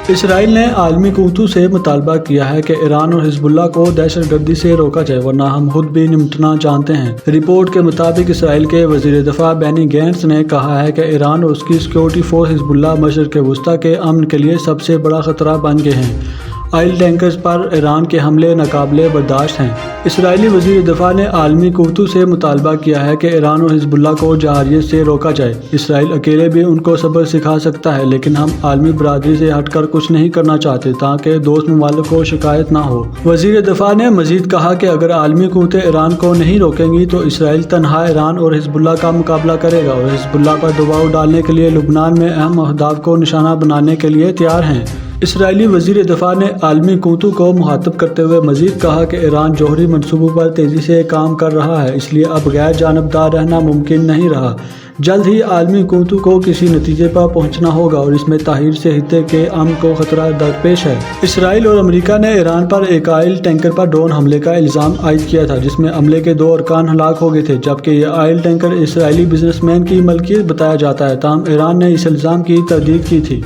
اسرائیل نے عالمی قوتوں سے مطالبہ کیا ہے کہ ایران اور حزب اللہ کو دہشت گردی سے روکا جائے ورنہ ہم خود بھی نمٹنا چاہتے ہیں۔ رپورٹ کے مطابق اسرائیل کے وزیر دفاع بینی گینٹس نے کہا ہے کہ ایران اور اس کی سیکورٹی فورس حزب اللہ مشرق وسطیٰ کے امن کے لیے سب سے بڑا خطرہ بن گئے ہیں۔ آئل ٹینکرز پر ایران کے حملے ناقابل برداشت ہیں۔ اسرائیلی وزیر دفاع نے عالمی قوتوں سے مطالبہ کیا ہے کہ ایران اور حزب اللہ کو جارحیت سے روکا جائے۔ اسرائیل اکیلے بھی ان کو صبر سکھا سکتا ہے، لیکن ہم عالمی برادری سے ہٹ کر کچھ نہیں کرنا چاہتے تاکہ دوست ممالک کو شکایت نہ ہو۔ وزیر دفاع نے مزید کہا کہ اگر عالمی قوتیں ایران کو نہیں روکیں گی تو اسرائیل تنہا ایران اور حزب اللہ کا مقابلہ کرے گا اور حزب اللہ پر دباؤ ڈالنے کے لیے لبنان میں اہم اہداف کو نشانہ بنانے کے لیے تیار ہیں۔ اسرائیلی وزیر دفاع نے عالمی قوتوں کو مخاطب کرتے ہوئے مزید کہا کہ ایران جوہری منصوبوں پر تیزی سے کام کر رہا ہے، اس لیے اب غیر جانبدار رہنا ممکن نہیں رہا۔ جلد ہی عالمی قوتوں کو کسی نتیجے پر پہنچنا ہوگا اور اس میں تاخیر سے خطے کے امن کو خطرہ درپیش ہے۔ اسرائیل اور امریکہ نے ایران پر ایک آئل ٹینکر پر ڈرون حملے کا الزام عائد کیا تھا، جس میں عملے کے 2 ارکان ہلاک ہو گئے تھے، جبکہ یہ آئل ٹینکر اسرائیلی بزنس مین کی ملکیت بتایا جاتا ہے، تاہم ایران نے اس الزام کی تردید کی تھی۔